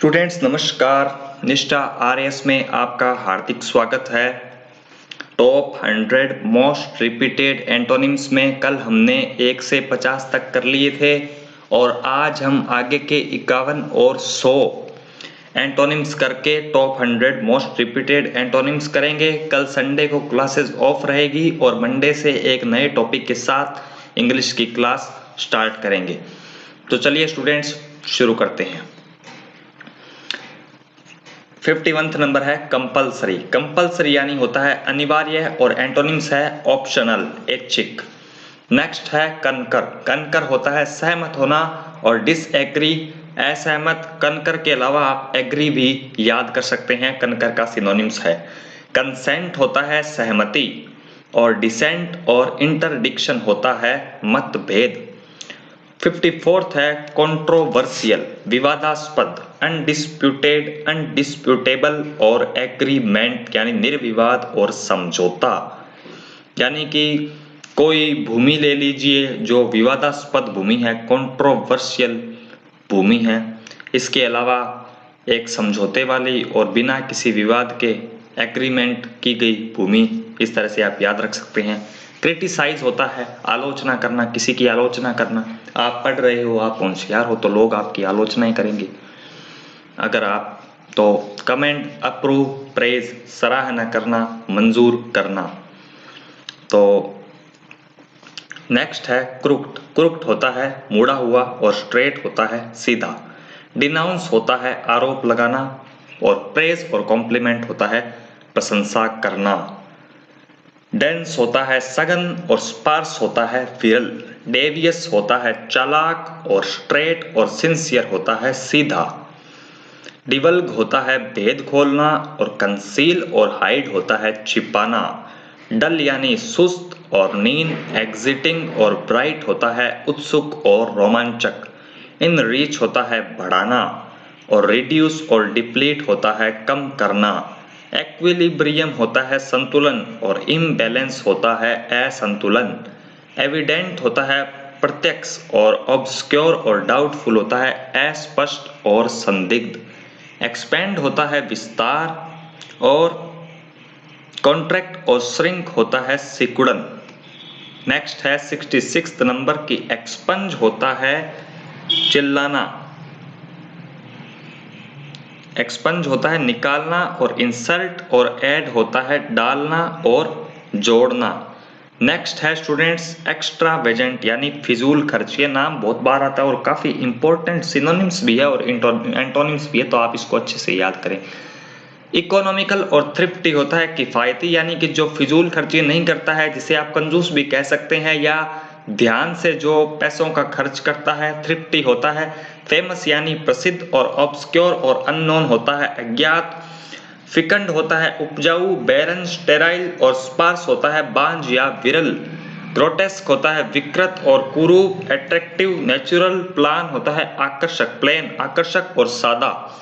Students नमस्कार। निष्ठा RS में आपका हार्दिक स्वागत है। टॉप 100 मोस्ट रिपीटेड एंटोनिम्स में कल हमने 1 से 50 तक कर लिए थे और आज हम आगे के 51 और 100 एंटोनिम्स करके टॉप 100 मोस्ट रिपीटेड एंटोनिम्स करेंगे। कल संडे को क्लासेस ऑफ रहेगी और मंडे से एक नए टॉपिक के साथ इंग्लिश की क्लास स्टार्ट करेंगे। तो चलिए स्टूडेंट्स शुरू करते हैं। 51वां नंबर है कंपल्सरी। कंपल्सरी यानी होता है अनिवार्य और एंटोनिम्स है ऑप्शनल, ऐच्छिक। नेक्स्ट है कनकर। कनकर होता है सहमत होना और डिसएग्री असहमत। कनकर के अलावा आप एग्री भी याद कर सकते हैं, कनकर का सिनोनिम्स है। कंसेंट होता है सहमति और डिसेंट और इंटरडिक्शन होता है मतभेद। 54th है कंट्रोवर्शियल, विवादास्पद। अनडिस्प्यूटेड, अनडिस्प्यूटेबल और एग्रीमेंट यानी निर्विवाद और समझौता। यानी कि कोई भूमि ले लीजिए जो विवादास्पद भूमि है, कंट्रोवर्शियल भूमि है। इसके अलावा एक समझौते वाली और बिना किसी विवाद के एग्रीमेंट की गई भूमि, इस तरह से आप याद रख सकते हैं। क्रिटिसाइज होता है आलोचना करना, किसी की आलोचना करना। आप पढ़ रहे हो, आप होशियार हो तो लोग आपकी आलोचना ही करेंगे। अगर आप तो कमेंट, अप्रूव, प्रेज, सराहना करना, मंजूर करना। तो नेक्स्ट है क्रुक्ट। क्रुक्ट होता है मुड़ा हुआ और स्ट्रेट होता है सीधा। डिनाउंस होता है आरोप लगाना और प्रेज और कॉम्प्लीमेंट होता है प्रशंसा करना। डेंस होता है सघन और स्पार्स होता है विरल। डेवियस होता है चालाक और स्ट्रेट और सिंसियर होता है सीधा। डिवल्ग होता है भेद खोलना और कंसील और हाइड होता है छिपाना। डल यानी सुस्त और नींद। एग्जिटिंग और ब्राइट होता है उत्सुक और रोमांचक। इन रीच होता है बढ़ाना और रिड्यूस और डिप्लीट होता है कम करना। एक्विलिब्रियम होता है संतुलन और इम्बैलेंस होता है असंतुलन। एविडेंट होता है प्रत्यक्ष और ऑब्स्क्योर और डाउटफुल होता है अस्पष्ट और संदिग्ध। एक्सपेंड होता है विस्तार और कॉन्ट्रैक्ट और श्रिंक होता है सिकुड़न। नेक्स्ट है 66 नंबर की एक्सपंज होता है चिल्लाना। एक्सपंज होता है निकालना और इंसल्ट और ऐड होता है डालना और जोड़ना। नेक्स्ट है स्टूडेंट्स एक्स्ट्रावेजेंट यानी फिजूल खर्च। ये नाम बहुत बार आता है और काफी इंपॉर्टेंट सिनोनिम्स भी है और एंटोनिम्स भी है, तो आप इसको अच्छे से याद करें। इकोनॉमिकल और थ्रिफ्टी होता है किफायती, यानी कि जो फिजूल खर्ची नहीं करता है, जिसे आप कंजूस भी कह सकते हैं, या ध्यान से जो पैसों का खर्च करता है, थ्रिफ्टी होता है। फेमस यानी प्रसिद्ध और ऑब्स्क्योर और अननोन होता है अज्ञात। फिकंड होता है उपजाऊ। बैरन, स्टेराइल और स्पार्स होता है बांझ या विरल। ग्रोटेस्क होता है विकृत और कुरूप। Attractive, natural. प्लान होता है आकर्षक, प्लेन, आकर्षक और सादा।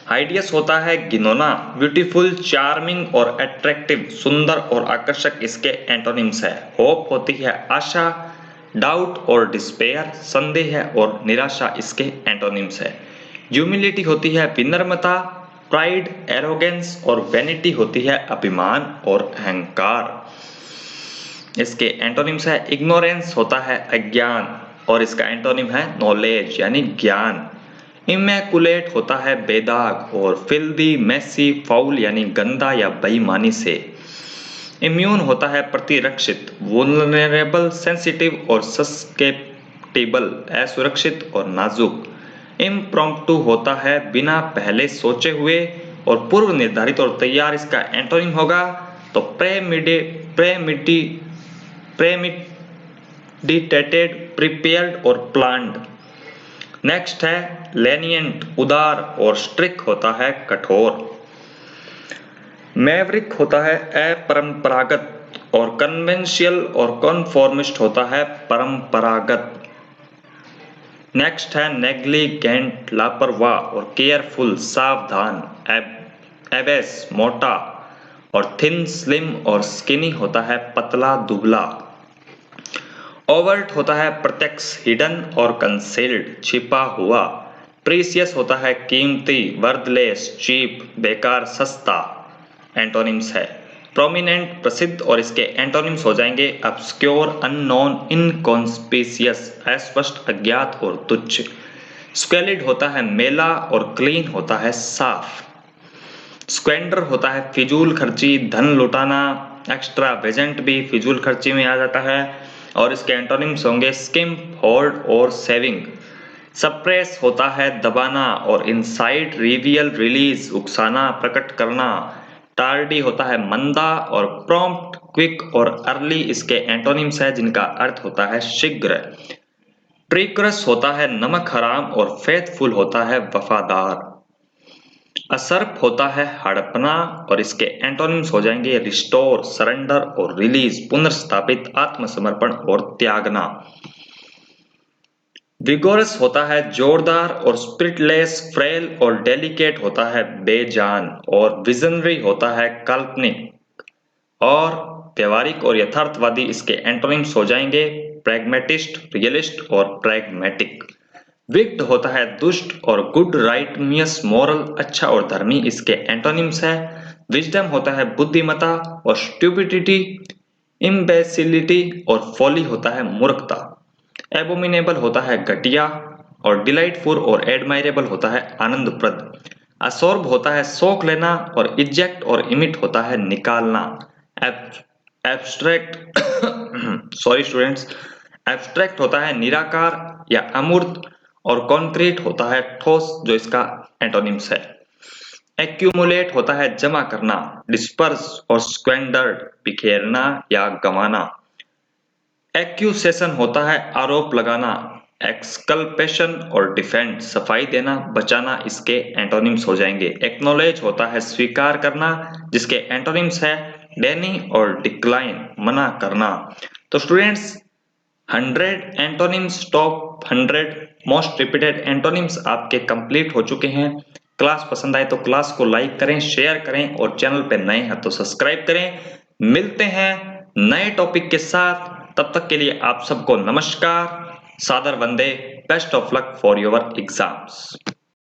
हाइडियस होता है घिनौना। ब्यूटीफुल, चार्मिंग और अट्रैक्टिव, सुंदर और आकर्षक इसके एंटोनिम्स है। होप होती है आशा। डाउट और डिस्पेयर, संदेह और निराशा इसके एंटोनिम्स है। ह्यूमिलिटी होती है विनम्रता। प्राइड, एरोगेंस और वैनिटी होती है अभिमान और अहंकार। इसके एंटोनिम्स है। इग्नोरेंस होता है अज्ञान और इसका एंटोनिम है नॉलेज यानी ज्ञान। इमैकुलेट होता है बेदाग और फिल्दी, मेसी, फाउल यानी गंदा या बेईमानी से। इम्यून होता है प्रतिरक्षित। वुलनरेबल, सेंसिटिव और सस्केप्टिबल, असुरक्षित और नाजुक। इम्प्रॉम्प्टू होता है बिना पहले सोचे हुए और पूर्व निर्धारित और तैयार। इसका एंटोनिम होगा तो प्रेमिडिटेटेड, प्रिपेयर्ड और प्लान्ड। नेक्स्ट है लेनिएंट, उदार और स्ट्रिक्ट होता है कठोर। मैवरिक होता है अपरंपरागत और कन्वेंशियल और कॉन्फॉर्मिस्ट होता है परंपरागत। नेक्स्ट है नेग्लिजेंट, लापरवाह और केयरफुल, सावधान। एबेस, मोटा और थिन, स्लिम और स्किनी होता है पतला, दुबला। ओवर्ट होता है प्रत्यक्ष, हिडन और कंसील्ड, छिपा हुआ। प्रीसियस होता है कीमती, वर्थलेस, चीप, बेकार, सस्ता एंटोनिम्स है। प्रोमिनेंट प्रसिद्ध और इसके एंटोनिम्स हो जाएंगे ऑब्सक्योर, अननोन, इनकॉन्स्पिशियस अस्पष्ट, अज्ञात और तुच्छ। स्क्वेलिड होता है मेला और क्लीन होता है साफ। स्क्वेंडर होता है फिजूल खर्ची, धन लुटाना। एक्स्ट्रा वेजेंट भी फिजूल खर्ची में आ जाता है और इसके एंटोनिम्स होंगे स्किम्प, होर्ड और सेविंग। सप्रेस होता है दबाना और इनसाइड, रिवील, रिलीज, उकसाना, प्रकट करना। टार्डी होता है मंदा और प्रॉम्प्ट, क्विक और अर्ली इसके एंटोनिम्स है जिनका अर्थ होता है शीघ्र। ट्रिकरस होता है नमक हराम और फेथफुल होता है वफादार। असर्प होता है हड़पना और इसके एंटोनिम्स हो जाएंगे रिस्टोर, सरेंडर और रिलीज, पुनर्स्थापित, आत्मसमर्पण और त्यागना। विगोरस होता है जोरदार और स्पिरिटलेस, फ्रेल और डेलिकेट होता है बेजान और विजनरी होता है काल्पनिक और व्यवहारिक और यथार्थवादी इसके एंटोनिम्स हो जाएंगे प्रैग्मेटिस्ट, रियलिस्ट और प्रैग्मेटिक। विक्ड होता है दुष्ट और गुड, राइटमियस, मोरल, अच्छा और धर्मी इसके एंटोनिम्स है। विजडम होता है बुद्धिमता और स्टुपिडिटी, इम्बेसिलिटी और फॉली होता है मूर्खता। एबोमिनेबल होता है घटिया और डिलाइटफुल और एडमायरेबल होता है आनंदप्रद। असॉर्ब होता है सोख लेना और इजेक्ट और इमिट होता है निकालना। एब्स्ट्रैक्ट सॉरी स्टूडेंट्स, एब्स्ट्रैक्ट होता है निराकार या अमूर्त और कॉन्क्रीट होता है ठोस जो इसका एंटोनिम्स है। एक्यूमुलेट होता है जमा करना, डिस्पर्स और स्क्वेंडर्ड बिखेरना या गंवाना। एक्यूसेशन होता है आरोप लगाना, एक्सकल्पेशन और डिफेंड सफाई देना, बचाना इसके एंटोनिम्स हो जाएंगे। एक्नॉलेज होता है स्वीकार करना जिसके एंटोनिम्स है डेनी और डिक्लाइन मना करना। तो students 100 antonyms, top 100 most repeated antonyms आपके कंप्लीट हो चुके हैं। क्लास पसंद आए तो क्लास को लाइक करें, शेयर करें और चैनल पे नए हैं तो सब्सक्राइब करें। मिलते हैं नए टॉपिक के साथ, तब तक के लिए आप सबको नमस्कार, सादर वंदे, best of luck for your exams.